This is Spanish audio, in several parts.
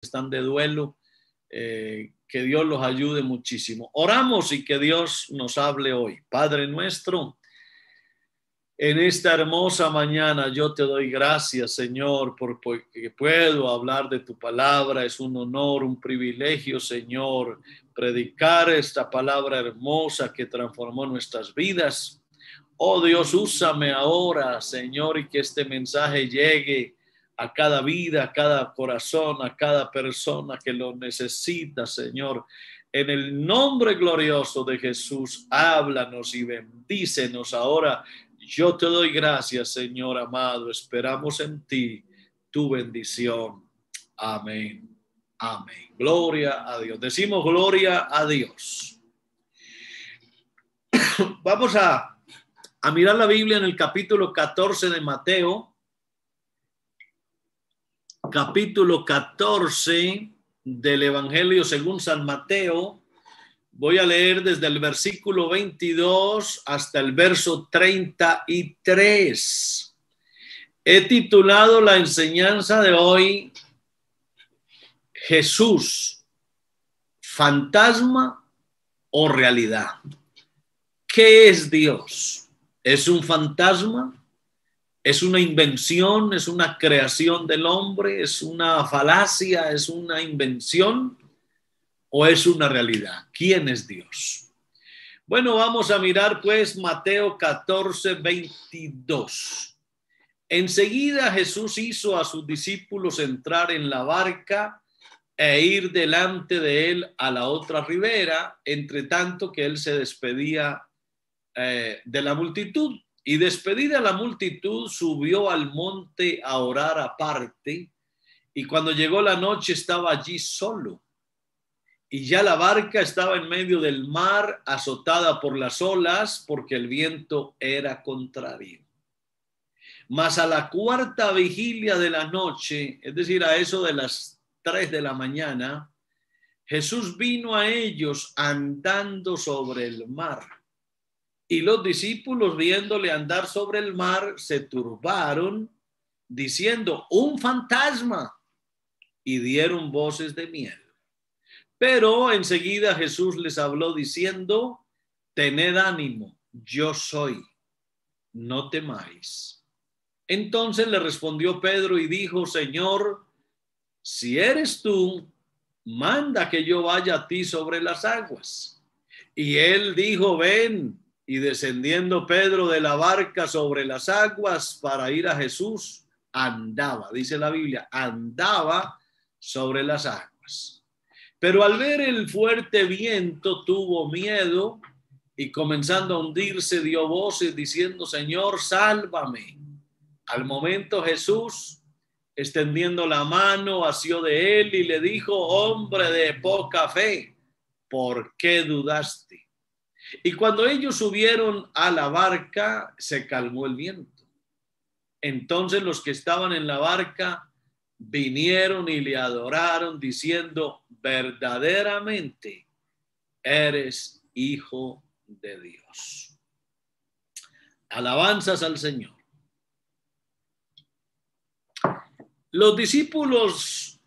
están de duelo, que Dios los ayude muchísimo. Oramos y que Dios nos hable hoy. Padre nuestro, en esta hermosa mañana yo te doy gracias, Señor, porque puedo hablar de tu palabra. Es un honor, un privilegio, Señor, predicar esta palabra hermosa que transformó nuestras vidas. Oh Dios, úsame ahora, Señor, y que este mensaje llegue a cada vida, a cada corazón, a cada persona que lo necesita, Señor. En el nombre glorioso de Jesús, háblanos y bendícenos ahora. Yo te doy gracias, Señor amado. Esperamos en ti tu bendición. Amén. Amén. Gloria a Dios. Decimos gloria a Dios. Vamos a mirar la Biblia en el capítulo 14 de Mateo. Capítulo 14 del Evangelio según San Mateo. Voy a leer desde el versículo 22 hasta el verso 33. He titulado la enseñanza de hoy, Jesús, fantasma o realidad. ¿Qué es Dios? ¿Es un fantasma? ¿Es una invención? ¿Es una creación del hombre? ¿Es una falacia? ¿Es una invención? ¿O es una realidad? ¿Quién es Dios? Bueno, vamos a mirar pues Mateo 14, 22. Enseguida Jesús hizo a sus discípulos entrar en la barca e ir delante de él a la otra ribera, entre tanto que él se despedía de la multitud. Y despedida la multitud, subió al monte a orar aparte, y cuando llegó la noche estaba allí solo. Y ya la barca estaba en medio del mar, azotada por las olas, porque el viento era contrario. Mas a la cuarta vigilia de la noche, es decir, a eso de las 3 de la mañana, Jesús vino a ellos andando sobre el mar. Y los discípulos, viéndole andar sobre el mar, se turbaron, diciendo, un fantasma, y dieron voces de miedo. Pero enseguida Jesús les habló diciendo, tened ánimo, yo soy, no temáis. Entonces le respondió Pedro y dijo, Señor, si eres tú, manda que yo vaya a ti sobre las aguas. Y él dijo, ven. Y descendiendo Pedro de la barca sobre las aguas para ir a Jesús, andaba, dice la Biblia, andaba sobre las aguas. Pero al ver el fuerte viento tuvo miedo y comenzando a hundirse dio voces diciendo, Señor, sálvame. Al momento Jesús, extendiendo la mano, asió de él y le dijo, hombre de poca fe, ¿por qué dudaste? Y cuando ellos subieron a la barca, se calmó el viento. Entonces los que estaban en la barca vinieron y le adoraron diciendo, verdaderamente eres hijo de Dios. Alabanzas al Señor. Los discípulos,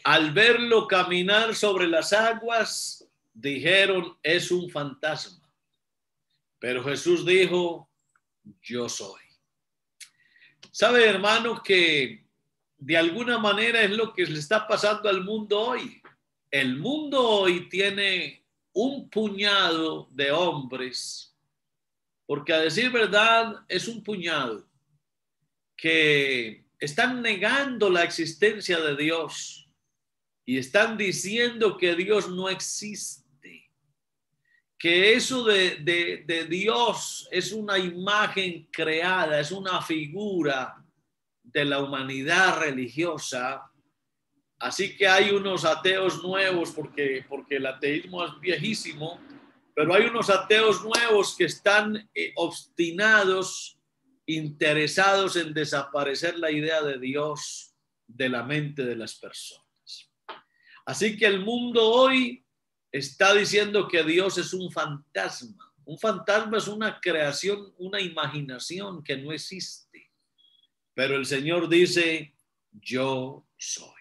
al verlo caminar sobre las aguas, dijeron, es un fantasma. Pero Jesús dijo, yo soy. ¿Sabe, hermano, que de alguna manera es lo que le está pasando al mundo hoy? El mundo hoy tiene un puñado de hombres, porque a decir verdad es un puñado, que están negando la existencia de Dios y están diciendo que Dios no existe, que eso de Dios es una imagen creada, es una figura de la humanidad religiosa. Así que hay unos ateos nuevos, porque el ateísmo es viejísimo, pero hay unos ateos nuevos que están obstinados, interesados en desaparecer la idea de Dios de la mente de las personas. Así que el mundo hoy está diciendo que Dios es un fantasma. Un fantasma es una creación, una imaginación que no existe. Pero el Señor dice, yo soy.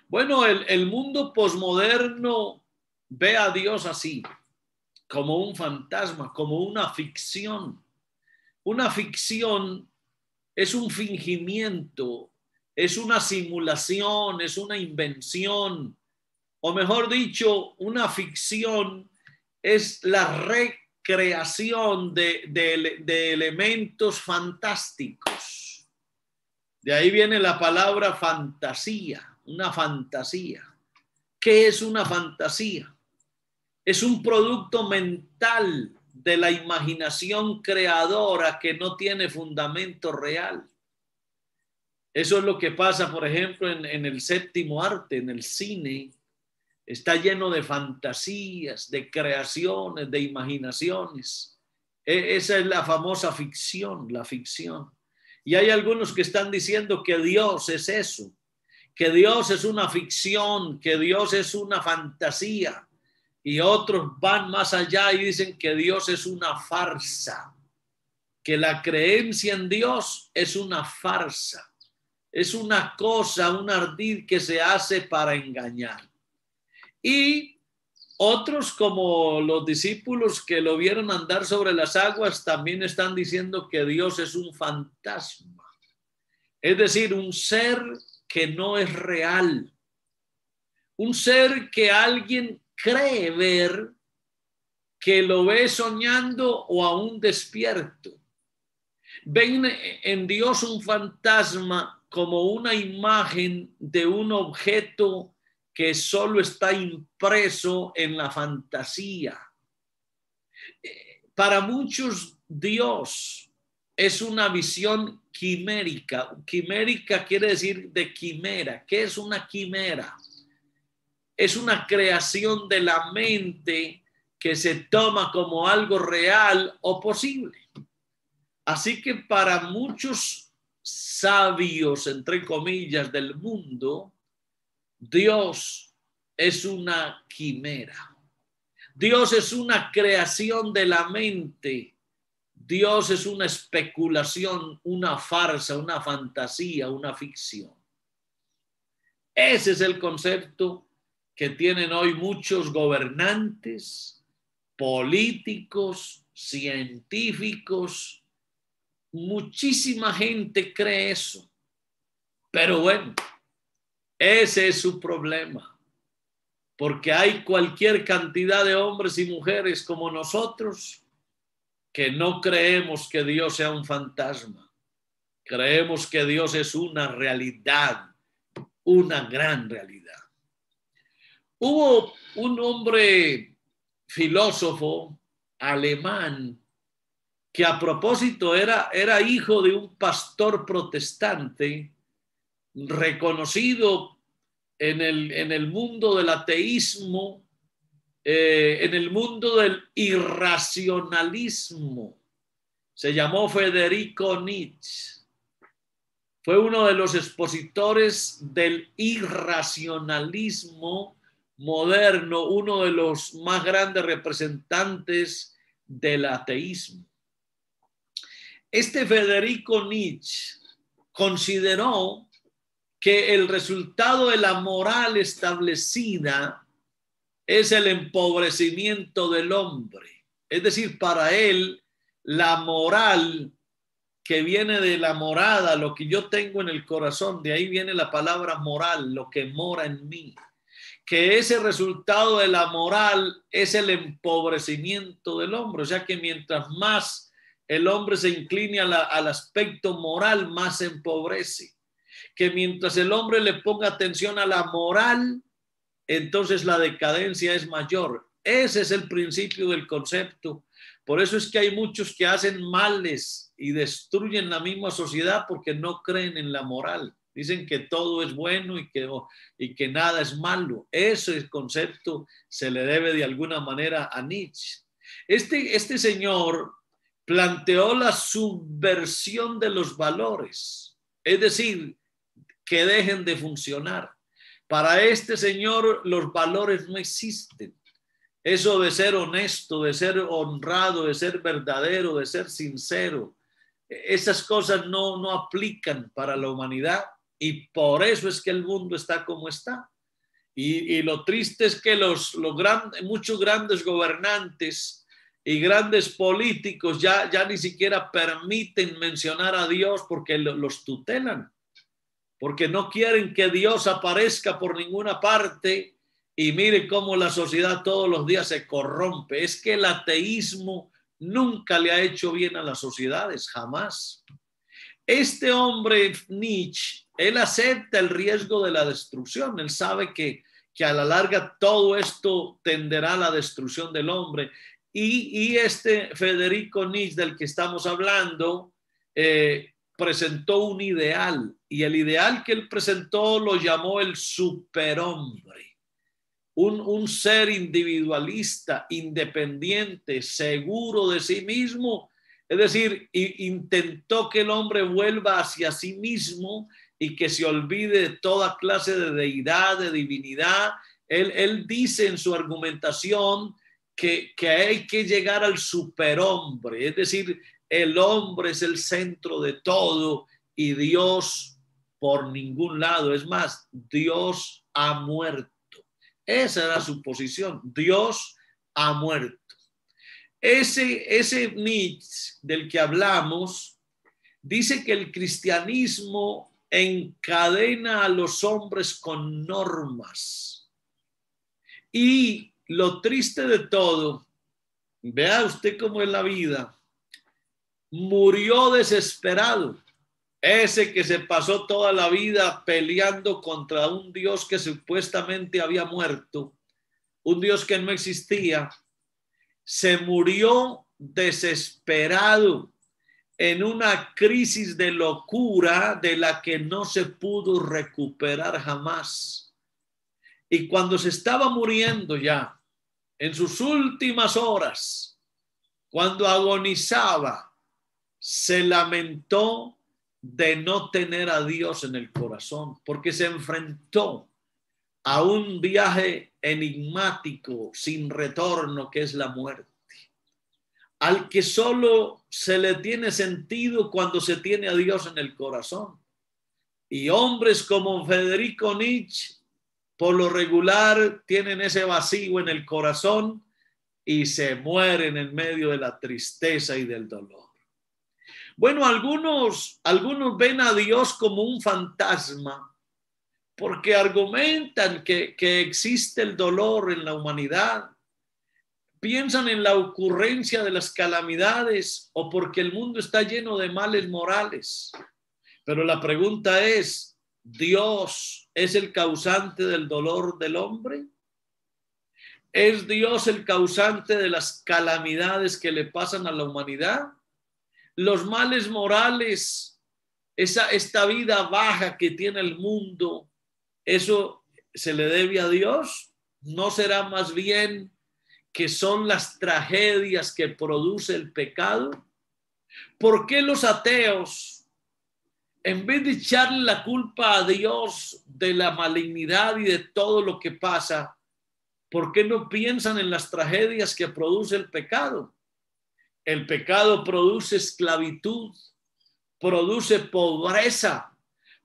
Bueno, el mundo posmoderno ve a Dios así, como un fantasma, como una ficción. Una ficción es un fingimiento, es una simulación, es una invención, o mejor dicho, una ficción es la recreación de elementos fantásticos. De ahí viene la palabra fantasía, una fantasía. ¿Qué es una fantasía? Es un producto mental de la imaginación creadora que no tiene fundamento real. Eso es lo que pasa, por ejemplo, en el séptimo arte, en el cine. Está lleno de fantasías, de creaciones, de imaginaciones. Esa es la famosa ficción, la ficción. Y hay algunos que están diciendo que Dios es eso, que Dios es una ficción, que Dios es una fantasía. Y otros van más allá y dicen que Dios es una farsa, que la creencia en Dios es una farsa, es una cosa, un ardid que se hace para engañar. Y otros, como los discípulos que lo vieron andar sobre las aguas, también están diciendo que Dios es un fantasma, es decir, un ser que no es real, un ser que alguien cree ver, que lo ve soñando o aún despierto. Ven en Dios un fantasma como una imagen de un objeto que solo está impreso en la fantasía. Para muchos, Dios es una visión quimérica. Quimérica quiere decir de quimera. ¿Qué es una quimera? Es una creación de la mente que se toma como algo real o posible. Así que para muchos sabios, entre comillas, del mundo, Dios es una quimera. Dios es una creación de la mente. Dios es una especulación, una farsa, una fantasía, una ficción. Ese es el concepto que tienen hoy muchos gobernantes, políticos, científicos. Muchísima gente cree eso. Pero bueno, ese es su problema. Porque hay cualquier cantidad de hombres y mujeres como nosotros que no creemos que Dios sea un fantasma. Creemos que Dios es una realidad, una gran realidad. Hubo un hombre filósofo alemán que a propósito era hijo de un pastor protestante reconocido en el mundo del ateísmo, en el mundo del irracionalismo. Se llamó Federico Nietzsche. Fue uno de los expositores del irracionalismo moderno, uno de los más grandes representantes del ateísmo. Este Federico Nietzsche consideró que el resultado de la moral establecida es el empobrecimiento del hombre. Es decir, para él, la moral que viene de la morada, lo que yo tengo en el corazón, de ahí viene la palabra moral, lo que mora en mí. Que ese resultado de la moral es el empobrecimiento del hombre. O sea que mientras más el hombre se incline al aspecto moral, más se empobrece. Que mientras el hombre le ponga atención a la moral, entonces la decadencia es mayor. Ese es el principio del concepto. Por eso es que hay muchos que hacen males y destruyen la misma sociedad porque no creen en la moral. Dicen que todo es bueno y que nada es malo. Ese concepto se le debe de alguna manera a Nietzsche. Este señor planteó la subversión de los valores, es decir, que dejen de funcionar. Para este señor los valores no existen. Eso de ser honesto, de ser honrado, de ser verdadero, de ser sincero, esas cosas no aplican para la humanidad y por eso es que el mundo está como está. Y lo triste es que muchos grandes gobernantes y grandes políticos ya ni siquiera permiten mencionar a Dios porque los tutelan, porque no quieren que Dios aparezca por ninguna parte. Y mire cómo la sociedad todos los días se corrompe. Es que el ateísmo nunca le ha hecho bien a las sociedades, jamás. Este hombre, Nietzsche, él acepta el riesgo de la destrucción. Él sabe que a la larga todo esto tenderá a la destrucción del hombre. Y este Federico Nietzsche del que estamos hablando presentó un ideal. Y el ideal que él presentó lo llamó el superhombre. Un ser individualista, independiente, seguro de sí mismo. Es decir, intentó que el hombre vuelva hacia sí mismo y que se olvide de toda clase de deidad, de divinidad. Él dice en su argumentación que hay que llegar al superhombre, es decir, el hombre es el centro de todo y Dios por ningún lado. Es más, Dios ha muerto. Esa era su posición. Dios ha muerto. Ese Nietzsche del que hablamos dice que el cristianismo encadena a los hombres con normas. Y lo triste de todo, vea usted cómo es la vida, murió desesperado. Ese que se pasó toda la vida peleando contra un Dios que supuestamente había muerto, un Dios que no existía, se murió desesperado en una crisis de locura de la que no se pudo recuperar jamás. Y cuando se estaba muriendo ya, en sus últimas horas, cuando agonizaba, se lamentó de no tener a Dios en el corazón, porque se enfrentó a un viaje enigmático, sin retorno, que es la muerte, al que solo se le tiene sentido cuando se tiene a Dios en el corazón. Y hombres como Federico Nietzsche, por lo regular, tienen ese vacío en el corazón y se mueren en medio de la tristeza y del dolor. Bueno, algunos ven a Dios como un fantasma porque argumentan que existe el dolor en la humanidad. Piensan en la ocurrencia de las calamidades o porque el mundo está lleno de males morales. Pero la pregunta es, ¿Dios es el causante del dolor del hombre? ¿Es Dios el causante de las calamidades que le pasan a la humanidad? Los males morales, esta vida baja que tiene el mundo, ¿eso se le debe a Dios? ¿No será más bien que son las tragedias que produce el pecado? ¿Por qué los ateos, en vez de echarle la culpa a Dios de la malignidad y de todo lo que pasa, por qué no piensan en las tragedias que produce el pecado? El pecado produce esclavitud, produce pobreza,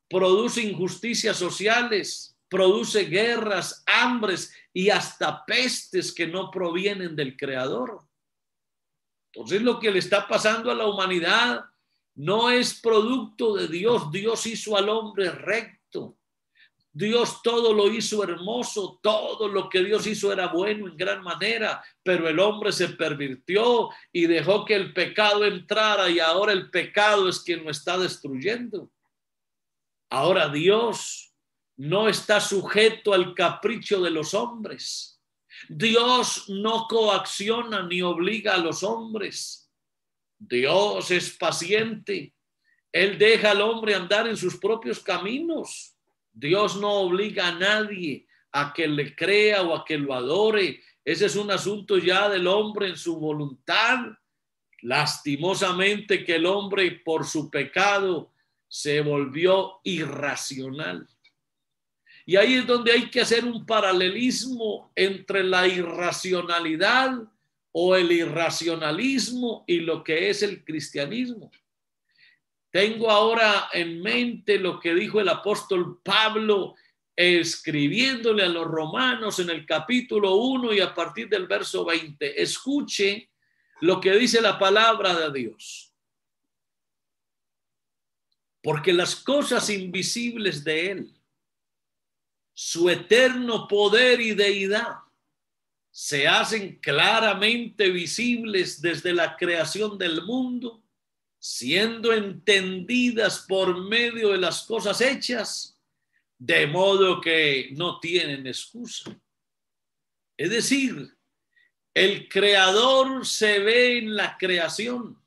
produce injusticias sociales, produce guerras, hambres y hasta pestes que no provienen del Creador. Entonces lo que le está pasando a la humanidad no es producto de Dios. Dios hizo al hombre recto. Dios todo lo hizo hermoso, todo lo que Dios hizo era bueno en gran manera, pero el hombre se pervirtió y dejó que el pecado entrara y ahora el pecado es quien lo está destruyendo. Ahora Dios no está sujeto al capricho de los hombres. Dios no coacciona ni obliga a los hombres. Dios es paciente. Él deja al hombre andar en sus propios caminos. Dios no obliga a nadie a que le crea o a que lo adore. Ese es un asunto ya del hombre en su voluntad. Lastimosamente que el hombre por su pecado se volvió irracional. Y ahí es donde hay que hacer un paralelismo entre la irracionalidad o el irracionalismo y lo que es el cristianismo. Tengo ahora en mente lo que dijo el apóstol Pablo escribiéndole a los romanos en el capítulo 1 y a partir del verso 20. Escuche lo que dice la palabra de Dios. Porque las cosas invisibles de Él, su eterno poder y deidad, se hacen claramente visibles desde la creación del mundo, siendo entendidas por medio de las cosas hechas, de modo que no tienen excusa. Es decir, el creador se ve en la creación.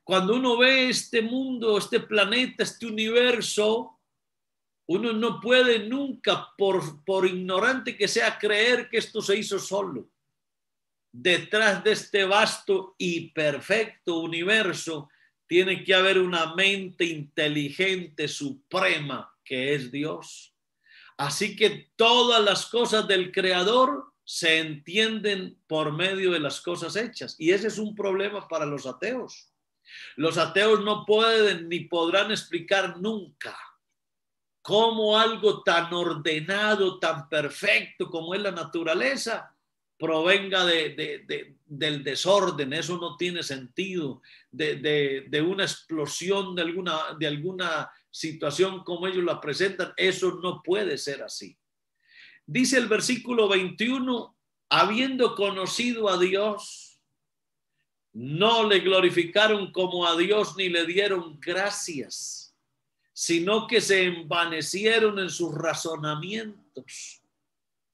Cuando uno ve este mundo, este planeta, este universo, uno no puede nunca, por ignorante que sea, creer que esto se hizo solo. Detrás de este vasto y perfecto universo tiene que haber una mente inteligente suprema que es Dios. Así que todas las cosas del Creador se entienden por medio de las cosas hechas. Y ese es un problema para los ateos. Los ateos no pueden ni podrán explicar nunca cómo algo tan ordenado, tan perfecto como es la naturaleza, provenga del desorden. Eso no tiene sentido, de una explosión de alguna situación como ellos la presentan. Eso no puede ser así. Dice el versículo 21, habiendo conocido a Dios, no le glorificaron como a Dios ni le dieron gracias, sino que se envanecieron en sus razonamientos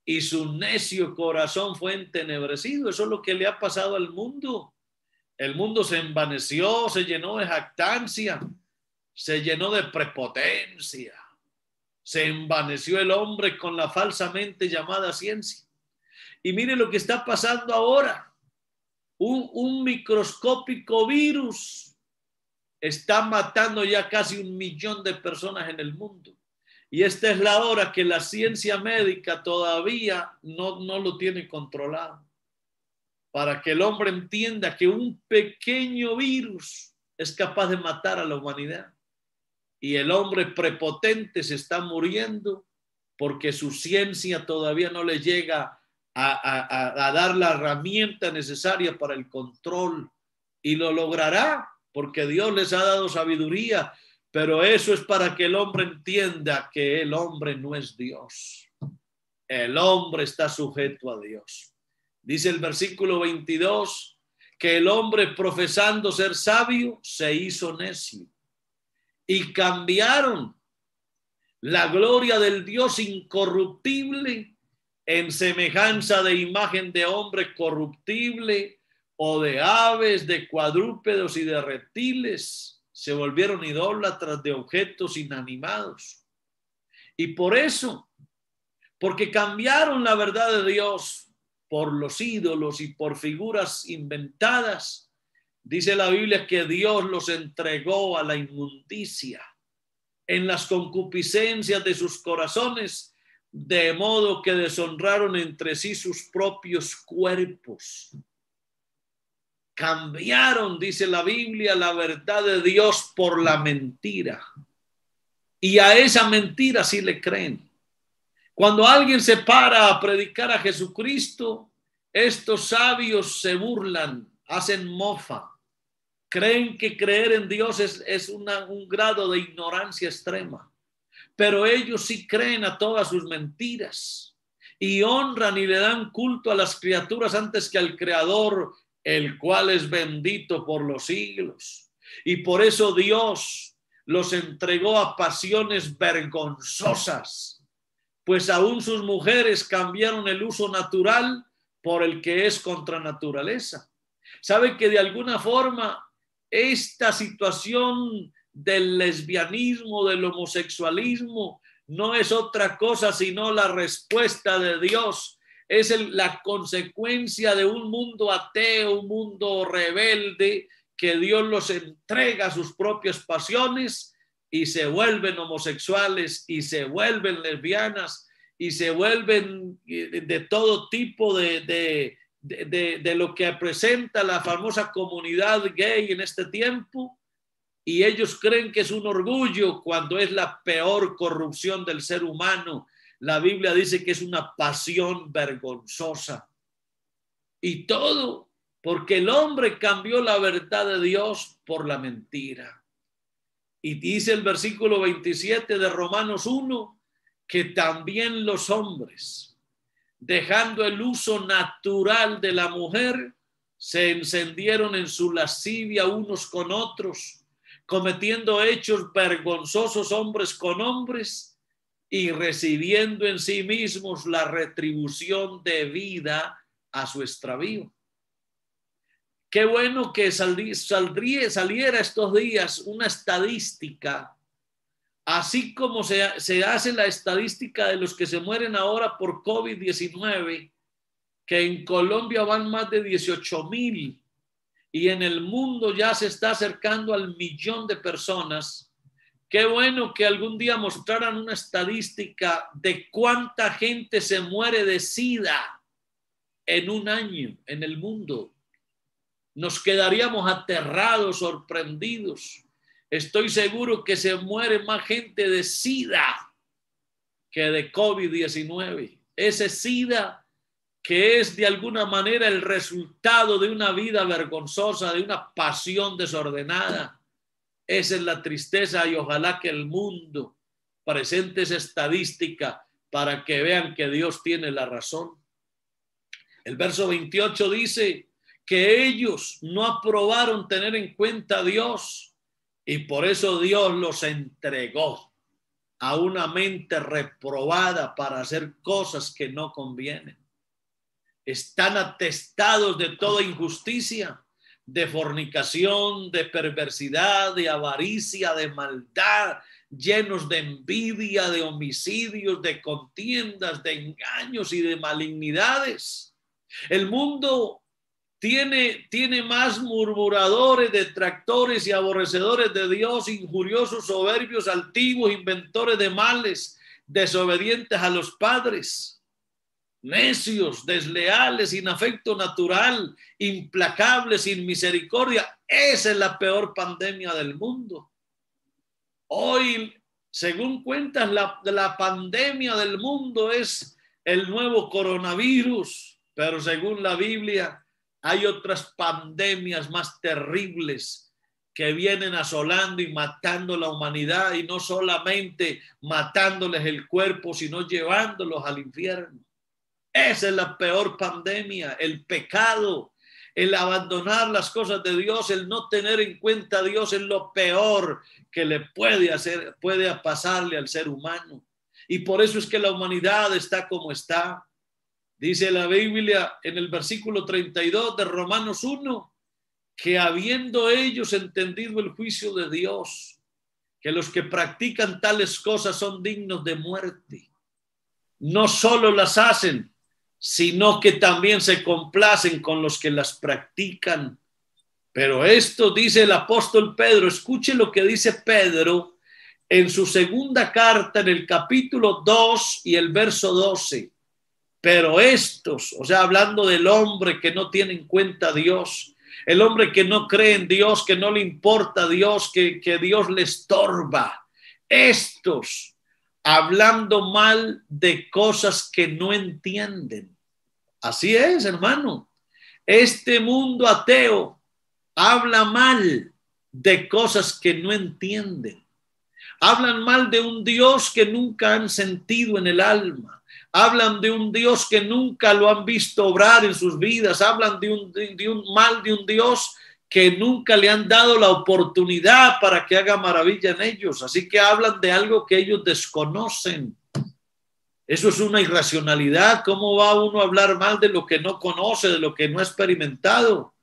y su necio corazón fue entenebrecido. Eso es lo que le ha pasado al mundo. El mundo se envaneció, se llenó de jactancia, se llenó de prepotencia. Se envaneció el hombre con la falsamente llamada ciencia. Y mire lo que está pasando ahora. Un microscópico virus está matando ya casi 1 millón de personas en el mundo. Y esta es la hora que la ciencia médica todavía no lo tiene controlado. Para que el hombre entienda que un pequeño virus es capaz de matar a la humanidad. Y el hombre prepotente se está muriendo porque su ciencia todavía no le llega a dar la herramienta necesaria para el control. Y lo logrará porque Dios les ha dado sabiduría, pero eso es para que el hombre entienda que el hombre no es Dios. El hombre está sujeto a Dios. Dice el versículo 22 que el hombre, profesando ser sabio, se hizo necio y cambiaron la gloria del Dios incorruptible en semejanza de imagen de hombre corruptible o de aves, de cuadrúpedos y de reptiles. Se volvieron idólatras de objetos inanimados. Y por eso, porque cambiaron la verdad de Dios por los ídolos y por figuras inventadas, dice la Biblia que Dios los entregó a la inmundicia en las concupiscencias de sus corazones, de modo que deshonraron entre sí sus propios cuerpos. Cambiaron, dice la Biblia, la verdad de Dios por la mentira. Y a esa mentira sí le creen. Cuando alguien se para a predicar a Jesucristo, estos sabios se burlan, hacen mofa. Creen que creer en Dios es un grado de ignorancia extrema. Pero ellos sí creen a todas sus mentiras y honran y le dan culto a las criaturas antes que al Creador, el cual es bendito por los siglos. Y por eso Dios los entregó a pasiones vergonzosas, pues aún sus mujeres cambiaron el uso natural por el que es contra naturaleza. ¿Sabe que de alguna forma esta situación del lesbianismo, del homosexualismo, no es otra cosa sino la respuesta de Dios? Es la consecuencia de un mundo ateo, un mundo rebelde, que Dios los entrega a sus propias pasiones y se vuelven homosexuales y se vuelven lesbianas y se vuelven de todo tipo de lo que presenta la famosa comunidad gay en este tiempo. y ellos creen que es un orgullo cuando es la peor corrupción del ser humano. La Biblia dice que es una pasión vergonzosa. Y todo porque el hombre cambió la verdad de Dios por la mentira. Y dice el versículo 27 de Romanos 1 que también los hombres, dejando el uso natural de la mujer, se encendieron en su lascivia unos con otros, cometiendo hechos vergonzosos hombres con hombres y recibiendo en sí mismos la retribución debida a su extravío. Qué bueno que saliera estos días una estadística, así como se hace la estadística de los que se mueren ahora por COVID-19, que en Colombia van más de 18,000 y en el mundo ya se está acercando al 1,000,000 de personas. Qué bueno que algún día mostraran una estadística de cuánta gente se muere de SIDA en un año en el mundo. Nos quedaríamos aterrados, sorprendidos. Estoy seguro que se muere más gente de SIDA que de COVID-19. Ese SIDA que es de alguna manera el resultado de una vida vergonzosa, de una pasión desordenada. Esa es la tristeza y ojalá que el mundo presente esa estadística para que vean que Dios tiene la razón. El verso 28 dice que ellos no aprobaron tener en cuenta a Dios y por eso Dios los entregó a una mente reprobada para hacer cosas que no convienen. Están atestados de toda injusticia, de fornicación, de perversidad, de avaricia, de maldad, llenos de envidia, de homicidios, de contiendas, de engaños y de malignidades. El mundo tiene más murmuradores, detractores y aborrecedores de Dios, injuriosos, soberbios, altivos, inventores de males, desobedientes a los padres, necios, desleales, sin afecto natural, implacables, sin misericordia. Esa es la peor pandemia del mundo. Hoy, según cuentas, la pandemia del mundo es el nuevo coronavirus, pero según la Biblia hay otras pandemias más terribles que vienen asolando y matando a la humanidad, y no solamente matándoles el cuerpo, sino llevándolos al infierno. Esa es la peor pandemia, el pecado, el abandonar las cosas de Dios, el no tener en cuenta a Dios es lo peor que le puede pasarle al ser humano. Y por eso es que la humanidad está como está. Dice la Biblia en el versículo 32 de Romanos 1, que habiendo ellos entendido el juicio de Dios, que los que practican tales cosas son dignos de muerte, no solo las hacen, sino que también se complacen con los que las practican. Pero esto dice el apóstol Pedro, escuche lo que dice Pedro en su segunda carta en el capítulo 2 y el verso 12. Pero estos, o sea, hablando del hombre que no tiene en cuenta a Dios, el hombre que no cree en Dios, que no le importa a Dios, que Dios le estorba, estos hablando mal de cosas que no entienden. Así es, hermano. Este mundo ateo habla mal de cosas que no entienden. Hablan mal de un Dios que nunca han sentido en el alma. Hablan de un Dios que nunca lo han visto obrar en sus vidas. Hablan de un Dios que nunca le han dado la oportunidad para que haga maravilla en ellos. Así que hablan de algo que ellos desconocen. Eso es una irracionalidad. ¿Cómo va uno a hablar mal de lo que no conoce, de lo que no ha experimentado?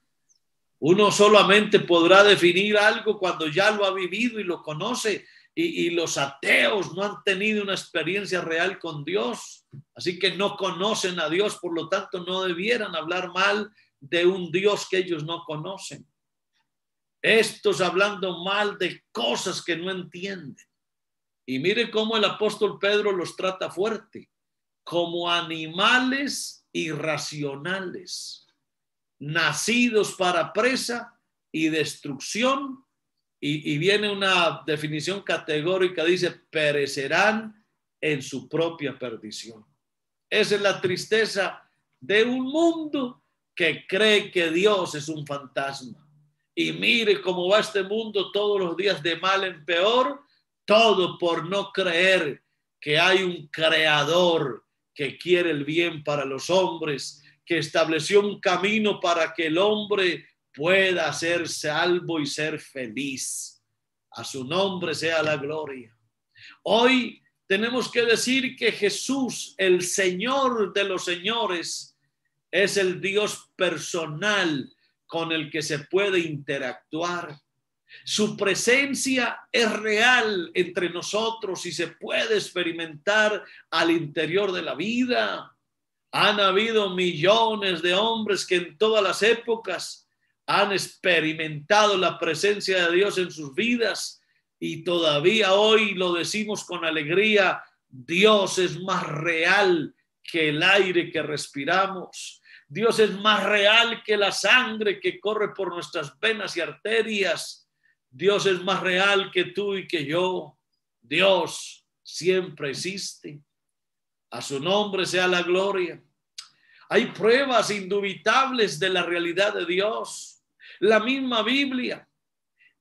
Uno solamente podrá definir algo cuando ya lo ha vivido y lo conoce. Y los ateos no han tenido una experiencia real con Dios. Así que no conocen a Dios, por lo tanto no debieran hablar mal de un Dios que ellos no conocen. Estos hablando mal de cosas que no entienden. Y mire cómo el apóstol Pedro los trata fuerte, como animales irracionales, nacidos para presa y destrucción, y viene una definición categórica, dice, perecerán en su propia perdición. Esa es la tristeza de un mundo que cree que Dios es un fantasma. Y mire cómo va este mundo todos los días de mal en peor, todo por no creer que hay un creador que quiere el bien para los hombres, que estableció un camino para que el hombre pueda ser salvo y ser feliz. A su nombre sea la gloria. Hoy tenemos que decir que Jesús, el Señor de los señores, es el Dios personal con el que se puede interactuar. Su presencia es real entre nosotros y se puede experimentar al interior de la vida. Han habido millones de hombres que en todas las épocas han experimentado la presencia de Dios en sus vidas y todavía hoy lo decimos con alegría, Dios es más real que el aire que respiramos. Dios es más real que la sangre que corre por nuestras venas y arterias. Dios es más real que tú y que yo. Dios siempre existe. A su nombre sea la gloria. Hay pruebas indubitables de la realidad de Dios. La misma Biblia,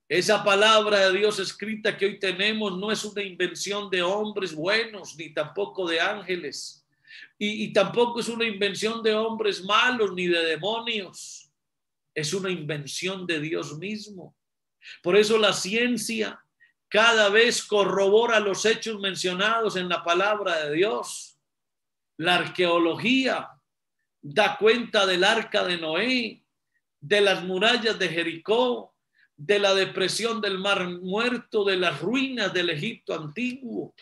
esa palabra de Dios escrita que hoy tenemos, no es una invención de hombres buenos, ni tampoco de ángeles. Y tampoco es una invención de hombres malos ni de demonios. Es una invención de Dios mismo. Por eso la ciencia cada vez corrobora los hechos mencionados en la palabra de Dios. La arqueología da cuenta del arca de Noé, de las murallas de Jericó, de la depresión del Mar Muerto, de las ruinas del Egipto antiguo.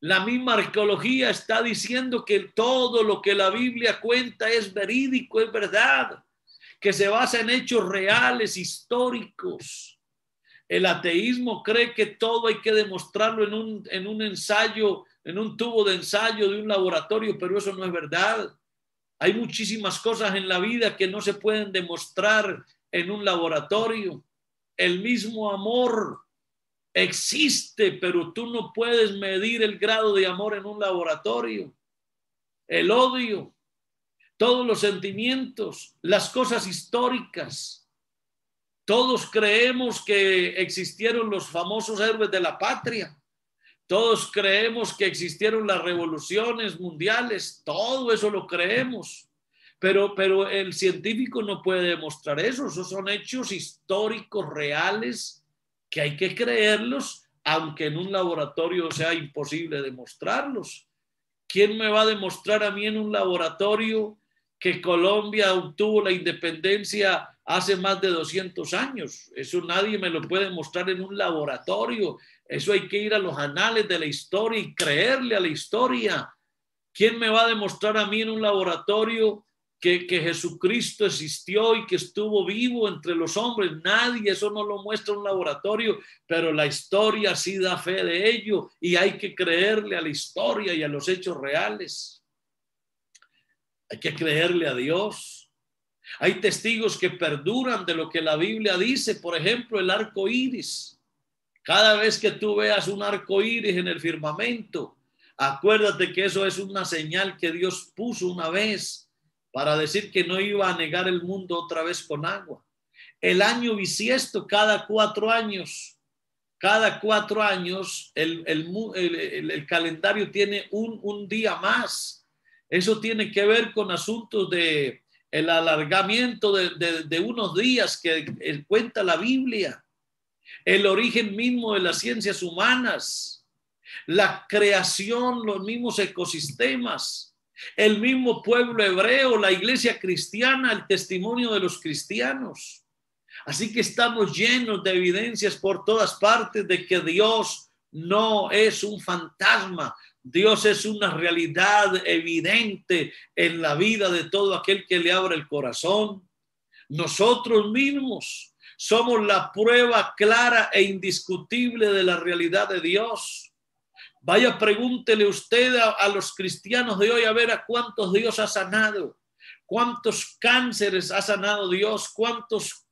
La misma arqueología está diciendo que todo lo que la Biblia cuenta es verídico, es verdad, que se basa en hechos reales, históricos. El ateísmo cree que todo hay que demostrarlo en un ensayo, en un tubo de ensayo de un laboratorio, pero eso no es verdad. Hay muchísimas cosas en la vida que no se pueden demostrar en un laboratorio. El mismo amor existe, pero tú no puedes medir el grado de amor en un laboratorio. El odio, todos los sentimientos, las cosas históricas. Todos creemos que existieron los famosos héroes de la patria. Todos creemos que existieron las revoluciones mundiales. Todo eso lo creemos. Pero el científico no puede demostrar eso. Esos son hechos históricos reales que hay que creerlos, aunque en un laboratorio sea imposible demostrarlos. ¿Quién me va a demostrar a mí en un laboratorio que Colombia obtuvo la independencia hace más de 200 años? Eso nadie me lo puede mostrar en un laboratorio. Eso hay que ir a los anales de la historia y creerle a la historia. ¿Quién me va a demostrar a mí en un laboratorio que Jesucristo existió y que estuvo vivo entre los hombres? Nadie, eso no lo muestra un laboratorio, pero la historia sí da fe de ello y hay que creerle a la historia y a los hechos reales. Hay que creerle a Dios. Hay testigos que perduran de lo que la Biblia dice, por ejemplo, el arco iris. Cada vez que tú veas un arco iris en el firmamento, acuérdate que eso es una señal que Dios puso una vez para decir que no iba a negar el mundo otra vez con agua. El año bisiesto, cada 4 años, el calendario tiene un día más. Eso tiene que ver con asuntos de el alargamiento de unos días que cuenta la Biblia. El origen mismo de las ciencias humanas, la creación, los mismos ecosistemas, el mismo pueblo hebreo, la iglesia cristiana, el testimonio de los cristianos. Así que estamos llenos de evidencias por todas partes de que Dios no es un fantasma. Dios es una realidad evidente en la vida de todo aquel que le abre el corazón. Nosotros mismos somos la prueba clara e indiscutible de la realidad de Dios. Vaya, pregúntele usted a los cristianos de hoy a ver a cuántos Dios ha sanado, cuántos cánceres ha sanado Dios, cuántos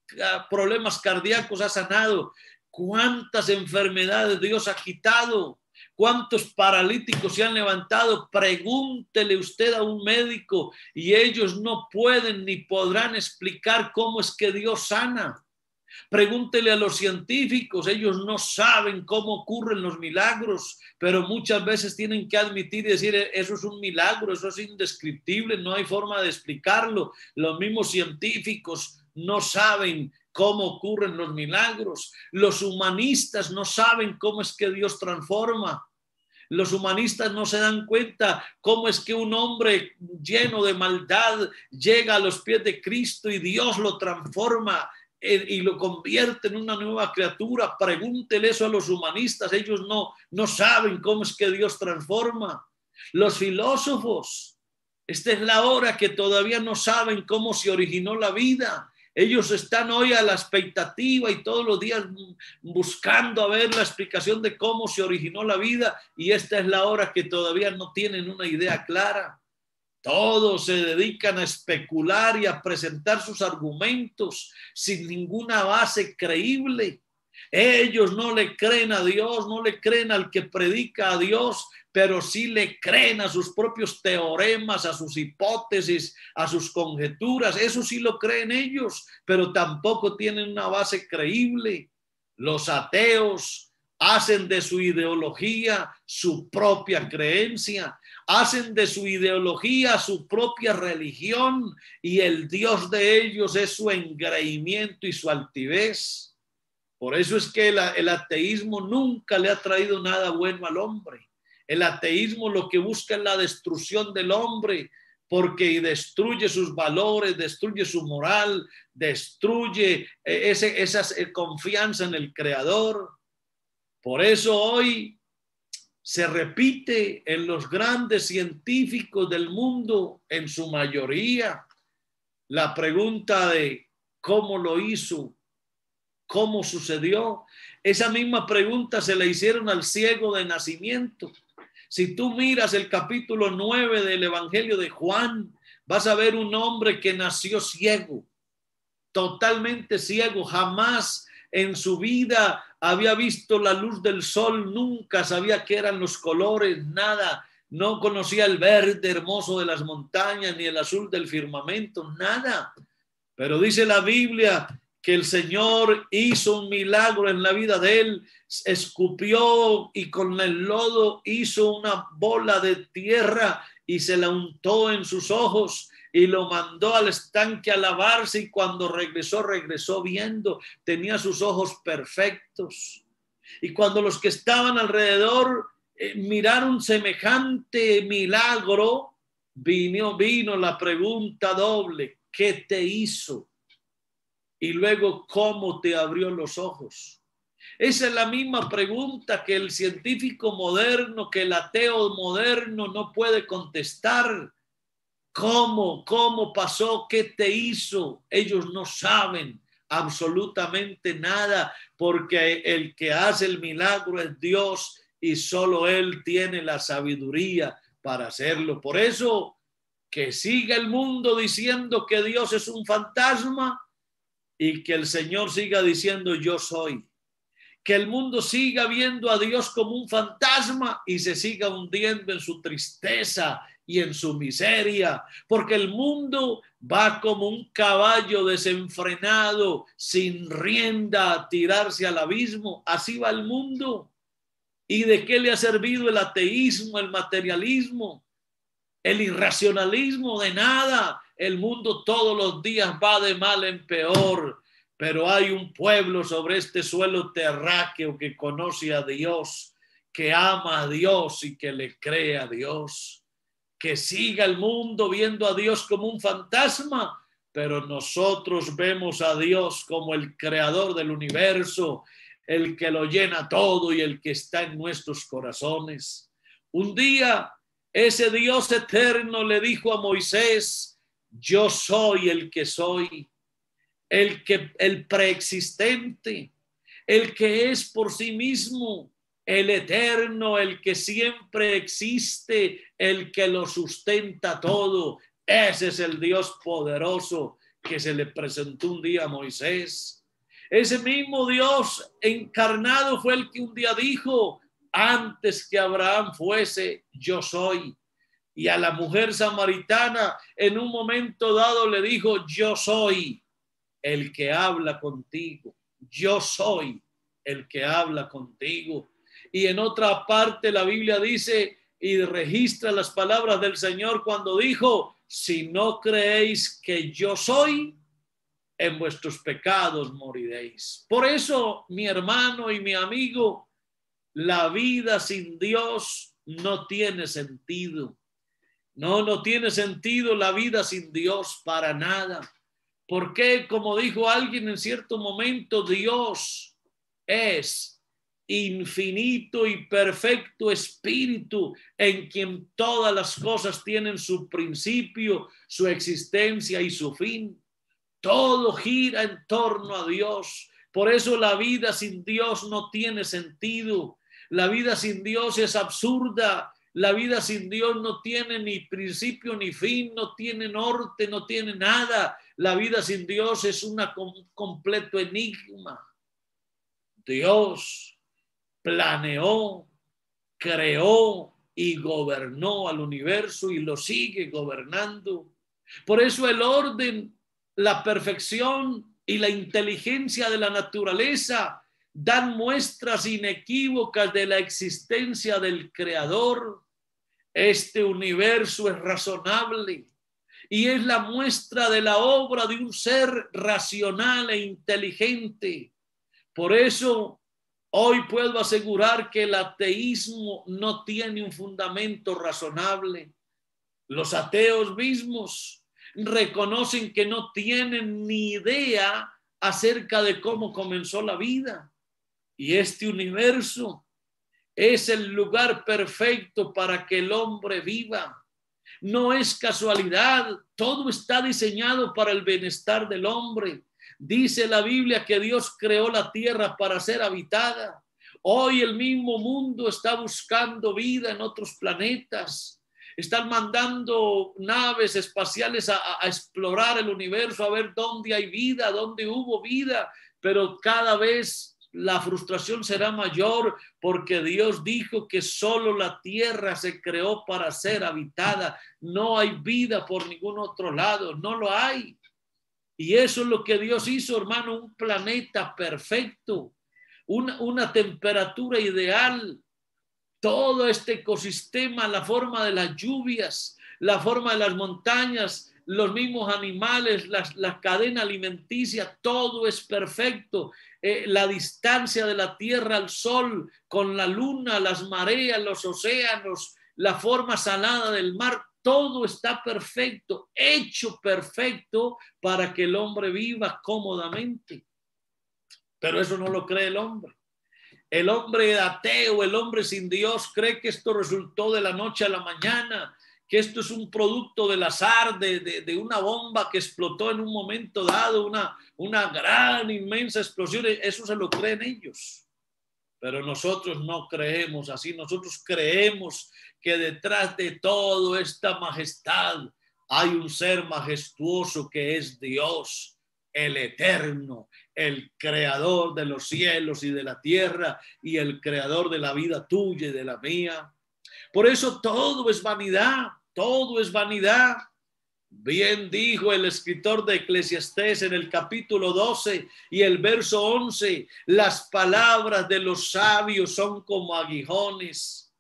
problemas cardíacos ha sanado, ¿Cuántas enfermedades Dios ha quitado? ¿Cuántos paralíticos se han levantado? Pregúntele usted a un médico y ellos no pueden ni podrán explicar cómo es que Dios sana. Pregúntele a los científicos, ellos no saben cómo ocurren los milagros, pero muchas veces tienen que admitir y decir, eso es un milagro, eso es indescriptible, no hay forma de explicarlo. Los mismos científicos no saben cómo ocurren los milagros. Los humanistas no saben cómo es que Dios transforma. Los humanistas no se dan cuenta cómo es que un hombre lleno de maldad llega a los pies de Cristo y Dios lo transforma y lo convierte en una nueva criatura. Pregúntele eso a los humanistas, ellos no saben cómo es que Dios transforma. Los filósofos, esta es la hora que todavía no saben cómo se originó la vida. Ellos están hoy a la expectativa y todos los días buscando a ver la explicación de cómo se originó la vida, y esta es la hora que todavía no tienen una idea clara. Todos se dedican a especular y a presentar sus argumentos sin ninguna base creíble. Ellos no le creen a Dios, no le creen al que predica a Dios, pero sí le creen a sus propios teoremas, a sus hipótesis, a sus conjeturas. Eso sí lo creen ellos, pero tampoco tienen una base creíble. Los ateos hacen de su ideología su propia creencia, hacen de su ideología su propia religión, y el Dios de ellos es su engreimiento y su altivez. Por eso es que el ateísmo nunca le ha traído nada bueno al hombre. El ateísmo lo que busca es la destrucción del hombre, porque destruye sus valores, destruye su moral, destruye esa confianza en el Creador. Por eso hoy se repite en los grandes científicos del mundo, en su mayoría, la pregunta de cómo lo hizo, cómo sucedió. Esa misma pregunta se le hicieron al ciego de nacimiento. Si tú miras el capítulo 9 del Evangelio de Juan, vas a ver un hombre que nació ciego, totalmente ciego, jamás en su vida había visto la luz del sol, nunca sabía qué eran los colores, nada, no conocía el verde hermoso de las montañas ni el azul del firmamento, nada. Pero dice la Biblia que el Señor hizo un milagro en la vida de él, escupió y con el lodo hizo una bola de tierra y se la untó en sus ojos y lo mandó al estanque a lavarse, y cuando regresó viendo, tenía sus ojos perfectos. Y cuando los que estaban alrededor miraron semejante milagro, vino la pregunta doble: ¿qué te hizo? Y luego, ¿cómo te abrió los ojos? Esa es la misma pregunta que el científico moderno, que el ateo moderno no puede contestar. ¿Cómo pasó? ¿Qué te hizo? Ellos no saben absolutamente nada, porque el que hace el milagro es Dios y solo Él tiene la sabiduría para hacerlo. Por eso, que siga el mundo diciendo que Dios es un fantasma, y que el Señor siga diciendo yo soy. Que el mundo siga viendo a Dios como un fantasma y se siga hundiendo en su tristeza y en su miseria, porque el mundo va como un caballo desenfrenado, sin rienda, a tirarse al abismo. Así va el mundo. ¿Y de qué le ha servido el ateísmo, el materialismo, el irracionalismo? De nada. El mundo todos los días va de mal en peor, pero hay un pueblo sobre este suelo terráqueo que conoce a Dios, que ama a Dios y que le cree a Dios. Que siga el mundo viendo a Dios como un fantasma, pero nosotros vemos a Dios como el creador del universo, el que lo llena todo y el que está en nuestros corazones. Un día ese Dios eterno le dijo a Moisés: yo soy el que soy, el preexistente, el que es por sí mismo, el eterno, el que siempre existe, el que lo sustenta todo. Ese es el Dios poderoso que se le presentó un día a Moisés. Ese mismo Dios encarnado fue el que un día dijo, antes que Abraham fuese, yo soy. Y a la mujer samaritana en un momento dado le dijo, yo soy el que habla contigo. Yo soy el que habla contigo. Y en otra parte la Biblia dice y registra las palabras del Señor cuando dijo, si no creéis que yo soy, en vuestros pecados moriréis. Por eso, mi hermano y mi amigo, la vida sin Dios no tiene sentido. No tiene sentido la vida sin Dios para nada. Porque, como dijo alguien en cierto momento, Dios es infinito y perfecto espíritu en quien todas las cosas tienen su principio, su existencia y su fin. Todo gira en torno a Dios. Por eso la vida sin Dios no tiene sentido. La vida sin Dios es absurda. La vida sin Dios no tiene ni principio ni fin, no tiene norte, no tiene nada. La vida sin Dios es un completo enigma. Dios planeó, creó y gobernó al universo y lo sigue gobernando. Por eso el orden, la perfección y la inteligencia de la naturaleza dan muestras inequívocas de la existencia del Creador. Este universo es razonable y es la muestra de la obra de un ser racional e inteligente. Por eso hoy puedo asegurar que el ateísmo no tiene un fundamento razonable. Los ateos mismos reconocen que no tienen ni idea acerca de cómo comenzó la vida. Y este universo es el lugar perfecto para que el hombre viva. No es casualidad, todo está diseñado para el bienestar del hombre. Dice la Biblia que Dios creó la tierra para ser habitada. Hoy el mismo mundo está buscando vida en otros planetas. Están mandando naves espaciales a explorar el universo, a ver dónde hay vida, dónde hubo vida, pero cada vez la frustración será mayor porque Dios dijo que solo la tierra se creó para ser habitada. No hay vida por ningún otro lado, no lo hay. Y eso es lo que Dios hizo, hermano, un planeta perfecto, una temperatura ideal, todo este ecosistema, la forma de las lluvias, la forma de las montañas, los mismos animales, la cadena alimenticia, todo es perfecto. La distancia de la Tierra al Sol, con la luna, las mareas, los océanos, la forma salada del mar, todo está perfecto, hecho perfecto para que el hombre viva cómodamente. Pero eso no lo cree el hombre. El hombre ateo, el hombre sin Dios, cree que esto resultó de la noche a la mañana, que esto es un producto del azar, de una bomba que explotó en un momento dado, una gran, inmensa explosión. Eso se lo creen ellos. Pero nosotros no creemos así. Nosotros creemos que detrás de toda esta majestad hay un ser majestuoso que es Dios, el eterno, el creador de los cielos y de la tierra y el creador de la vida tuya y de la mía. Por eso todo es vanidad, todo es vanidad. Bien dijo el escritor de Eclesiastés en el capítulo 12 y el verso 11, las palabras de los sabios son como aguijones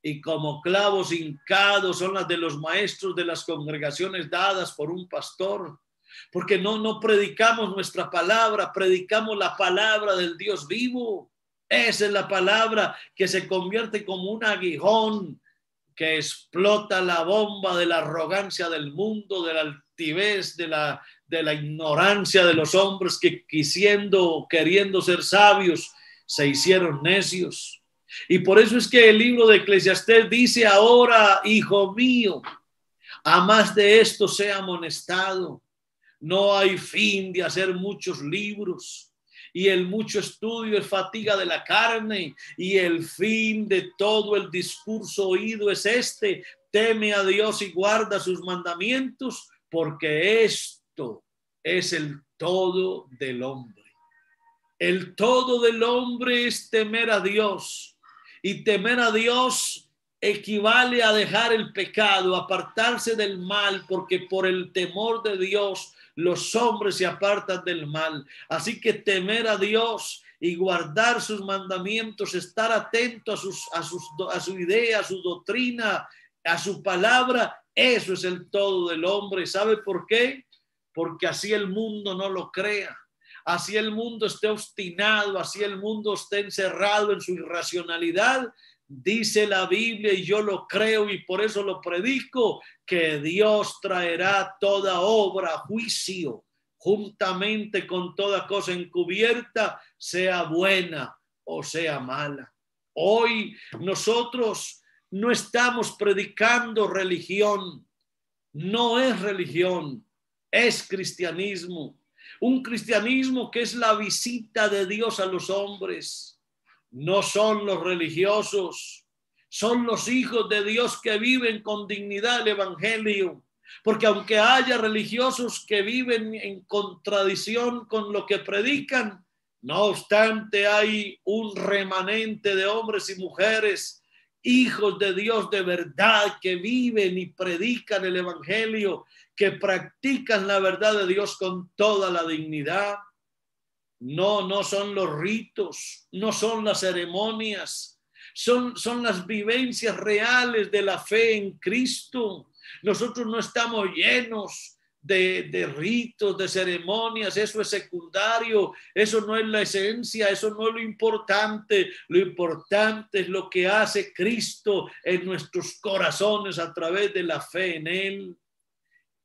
y como clavos hincados son las de los maestros de las congregaciones dadas por un pastor. Porque no predicamos nuestra palabra, predicamos la palabra del Dios vivo. Esa es la palabra que se convierte como un aguijón que explota la bomba de la arrogancia del mundo, de la altivez, de la ignorancia de los hombres que queriendo ser sabios, se hicieron necios. Y por eso es que el libro de Eclesiastés dice ahora, hijo mío, a más de esto sea amonestado. No hay fin de hacer muchos libros y el mucho estudio es fatiga de la carne y el fin de todo el discurso oído es este: teme a Dios y guarda sus mandamientos, porque esto es el todo del hombre. El todo del hombre es temer a Dios. Y temer a Dios equivale a dejar el pecado, apartarse del mal, porque por el temor de Dios los hombres se apartan del mal. Así que temer a Dios y guardar sus mandamientos, estar atento a su idea, a su doctrina, a su palabra, eso es el todo del hombre. ¿Sabe por qué? Porque así el mundo no lo crea. Así el mundo esté obstinado, así el mundo esté encerrado en su irracionalidad. Dice la Biblia, y yo lo creo y por eso lo predico, que Dios traerá toda obra a juicio, juntamente con toda cosa encubierta, sea buena o sea mala. Hoy nosotros no estamos predicando religión, no es religión, es cristianismo. Un cristianismo que es la visita de Dios a los hombres. No son los religiosos, son los hijos de Dios que viven con dignidad el evangelio. Porque aunque haya religiosos que viven en contradicción con lo que predican, no obstante hay un remanente de hombres y mujeres, hijos de Dios de verdad, que viven y predican el evangelio, que practican la verdad de Dios con toda la dignidad. No son los ritos, no son las ceremonias, son las vivencias reales de la fe en Cristo. Nosotros no estamos llenos de ritos, de ceremonias, eso es secundario, eso no es la esencia, eso no es lo importante es lo que hace Cristo en nuestros corazones a través de la fe en Él.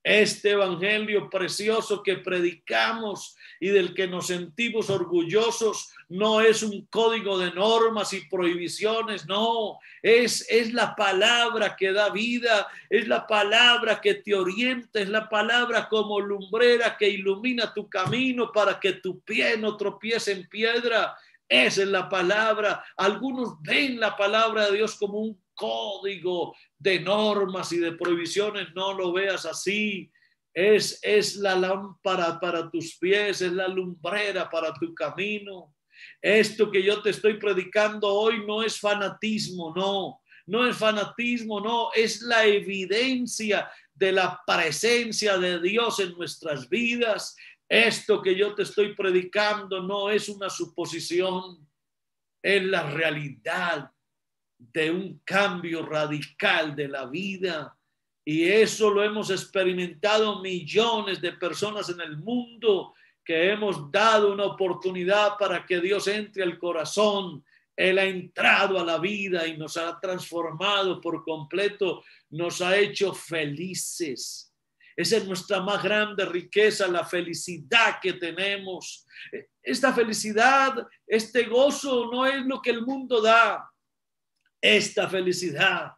Este evangelio precioso que predicamos y del que nos sentimos orgullosos no es un código de normas y prohibiciones, no, es la palabra que da vida, es la palabra que te orienta, es la palabra como lumbrera que ilumina tu camino para que tu pie no tropiece en piedra. Esa es la palabra. Algunos ven la palabra de Dios como un código de normas y de prohibiciones. No lo veas así. Es la lámpara para tus pies, es la lumbrera para tu camino. Esto que yo te estoy predicando hoy no es fanatismo, no es fanatismo, no, es la evidencia de la presencia de Dios en nuestras vidas. Esto que yo te estoy predicando no es una suposición, es la realidad de un cambio radical de la vida. Y eso lo hemos experimentado millones de personas en el mundo, que hemos dado una oportunidad para que Dios entre al corazón. Él ha entrado a la vida y nos ha transformado por completo, nos ha hecho felices. Esa es nuestra más grande riqueza, la felicidad que tenemos. Esta felicidad, este gozo no es lo que el mundo da. Esta felicidad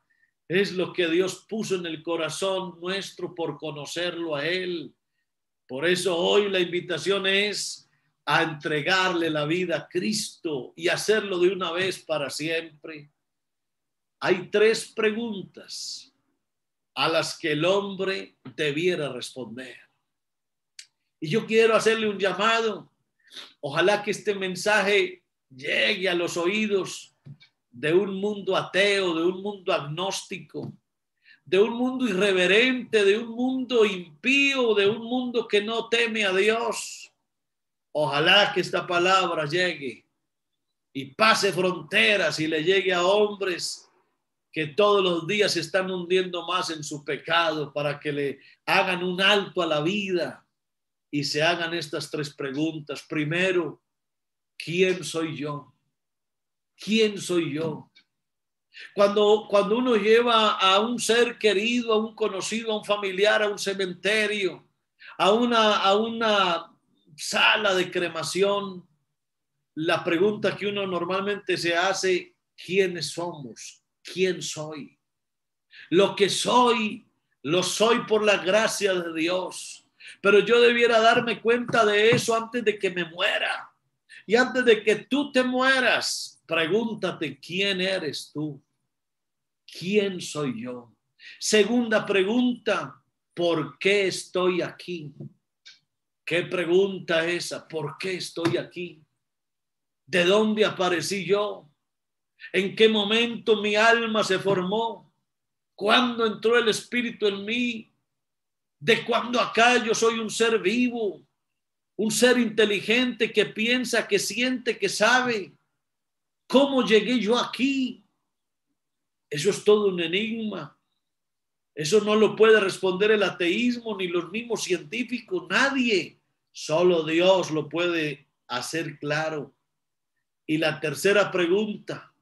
es lo que Dios puso en el corazón nuestro por conocerlo a Él. Por eso hoy la invitación es a entregarle la vida a Cristo y hacerlo de una vez para siempre. Hay 3 preguntas a las que el hombre debiera responder. Y yo quiero hacerle un llamado. Ojalá que este mensaje llegue a los oídos de un mundo ateo, de un mundo agnóstico, de un mundo irreverente, de un mundo impío, de un mundo que no teme a Dios. Ojalá que esta palabra llegue y pase fronteras y le llegue a hombres que todos los días se están hundiendo más en su pecado, para que le hagan un alto a la vida y se hagan estas 3 preguntas. Primero, ¿quién soy yo? ¿Quién soy yo? Cuando uno lleva a un ser querido, a un conocido, a un familiar, a un cementerio, a una sala de cremación, la pregunta que uno normalmente se hace: ¿quiénes somos? ¿Quién soy? Lo que soy, lo soy por la gracia de Dios. Pero yo debiera darme cuenta de eso antes de que me muera. Y antes de que tú te mueras, pregúntate: ¿quién eres tú? ¿Quién soy yo? Segunda pregunta: ¿por qué estoy aquí? ¿Qué pregunta esa? ¿Por qué estoy aquí? ¿De dónde aparecí yo? ¿En qué momento mi alma se formó? ¿Cuándo entró el Espíritu en mí? ¿De cuándo acá yo soy un ser vivo? Un ser inteligente que piensa, que siente, que sabe. ¿Cómo llegué yo aquí? Eso es todo un enigma. Eso no lo puede responder el ateísmo ni los mismos científicos, nadie. Solo Dios lo puede hacer claro. Y la tercera pregunta,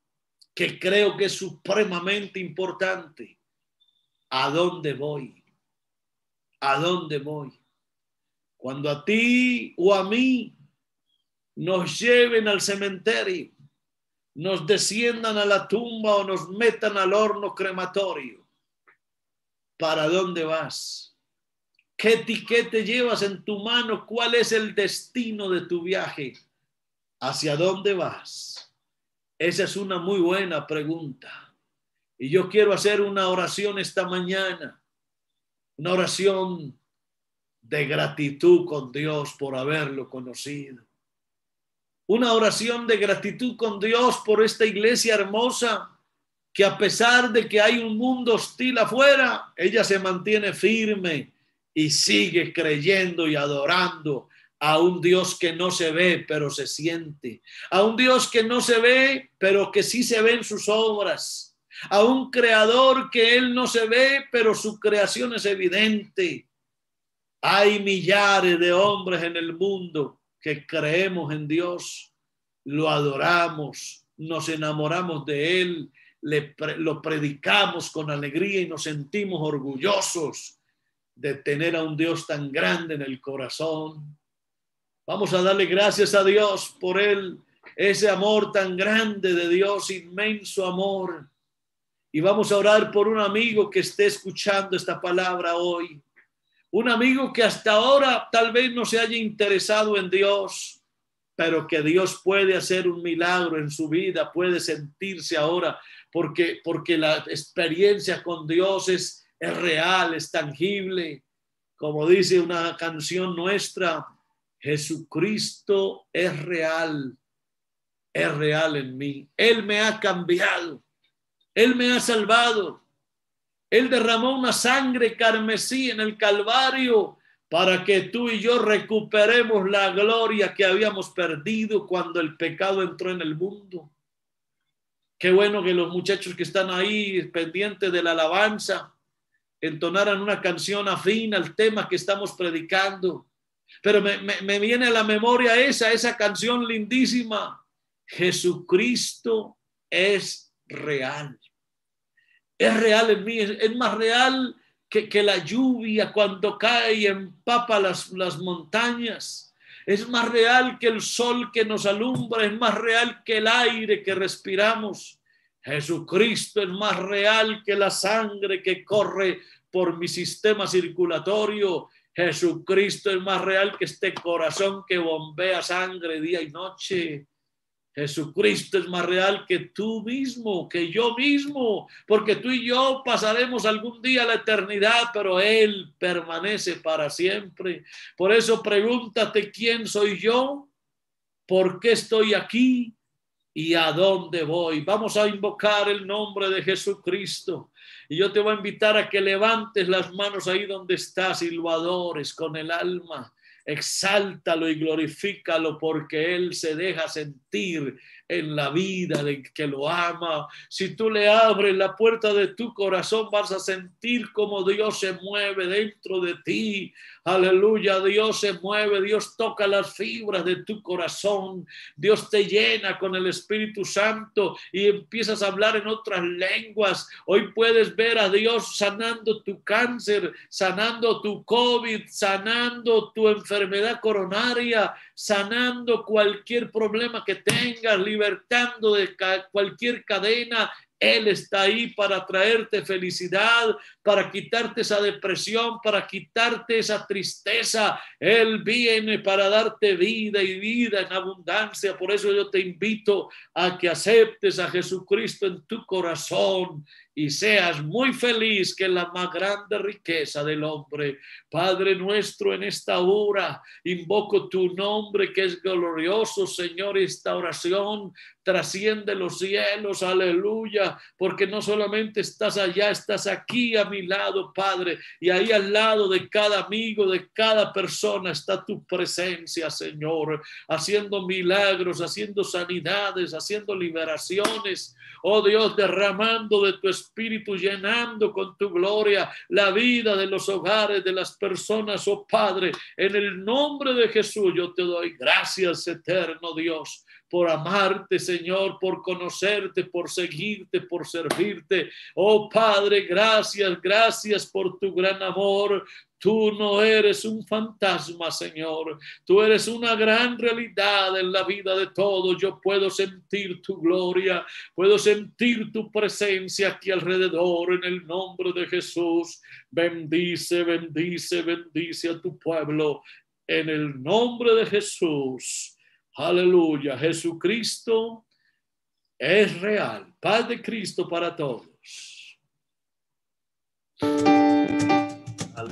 que creo que es supremamente importante: ¿a dónde voy? ¿A dónde voy? Cuando a ti o a mí nos lleven al cementerio, nos desciendan a la tumba o nos metan al horno crematorio, ¿para dónde vas? ¿Qué tiquete llevas en tu mano? ¿Cuál es el destino de tu viaje? ¿Hacia dónde vas? Esa es una muy buena pregunta. Y yo quiero hacer una oración esta mañana, una oración de gratitud con Dios por haberlo conocido. Una oración de gratitud con Dios por esta iglesia hermosa, que a pesar de que hay un mundo hostil afuera, ella se mantiene firme y sigue creyendo y adorando a un Dios que no se ve, pero se siente, a un Dios que no se ve, pero que sí se ve en sus obras, a un creador que él no se ve, pero su creación es evidente. Hay millares de hombres en el mundo que creemos en Dios, lo adoramos, nos enamoramos de él, lo predicamos con alegría y nos sentimos orgullosos de tener a un Dios tan grande en el corazón. Vamos a darle gracias a Dios por él, ese amor tan grande de Dios, inmenso amor. Y vamos a orar por un amigo que esté escuchando esta palabra hoy. Un amigo que hasta ahora tal vez no se haya interesado en Dios, pero que Dios puede hacer un milagro en su vida, puede sentirse ahora, porque la experiencia con Dios es real, es tangible. Como dice una canción nuestra, Jesucristo es real en mí. Él me ha cambiado, Él me ha salvado. Él derramó una sangre carmesí en el Calvario para que tú y yo recuperemos la gloria que habíamos perdido cuando el pecado entró en el mundo. Qué bueno que los muchachos que están ahí pendientes de la alabanza entonaran una canción afín al tema que estamos predicando. Pero me viene a la memoria esa canción lindísima. Jesucristo es real. Es real en mí, es más real que la lluvia cuando cae y empapa las montañas. Es más real que el sol que nos alumbra, es más real que el aire que respiramos. Jesucristo es más real que la sangre que corre por mi sistema circulatorio. Jesucristo es más real que este corazón que bombea sangre día y noche. Jesucristo es más real que tú mismo, que yo mismo, porque tú y yo pasaremos algún día la eternidad, pero Él permanece para siempre. Por eso pregúntate quién soy yo, por qué estoy aquí y a dónde voy. Vamos a invocar el nombre de Jesucristo. Y yo te voy a invitar a que levantes las manos ahí donde estás y lo adores con el alma. Exáltalo y glorifícalo porque Él se deja sentir en la vida del que lo ama. Si tú le abres la puerta de tu corazón, vas a sentir cómo Dios se mueve dentro de ti. Aleluya, Dios se mueve, Dios toca las fibras de tu corazón. Dios te llena con el Espíritu Santo y empiezas a hablar en otras lenguas. Hoy puedes ver a Dios sanando tu cáncer, sanando tu COVID, sanando tu enfermedad coronaria, sanando cualquier problema que tengas, libertando de cualquier cadena. Él está ahí para traerte felicidad, para quitarte esa depresión, para quitarte esa tristeza. Él viene para darte vida y vida en abundancia. Por eso yo te invito a que aceptes a Jesucristo en tu corazón y seas muy feliz, que es la más grande riqueza del hombre. Padre nuestro, en esta hora invoco tu nombre, que es glorioso, Señor. Esta oración trasciende los cielos, aleluya, porque no solamente estás allá, estás aquí a mi lado, Padre, y ahí al lado de cada amigo, de cada persona está tu presencia, Señor, haciendo milagros, haciendo sanidades, haciendo liberaciones. Oh Dios, derramando de tu espíritu, llenando con tu gloria la vida de los hogares, de las personas, oh Padre. En el nombre de Jesús yo te doy gracias, eterno Dios, por amarte, Señor, por conocerte, por seguirte, por servirte. Oh Padre, gracias, gracias por tu gran amor. Tú no eres un fantasma, Señor. Tú eres una gran realidad en la vida de todos. Yo puedo sentir tu gloria, puedo sentir tu presencia aquí alrededor, en el nombre de Jesús. Bendice, bendice, bendice a tu pueblo en el nombre de Jesús. Aleluya. Jesucristo es real. Paz de Cristo para todos.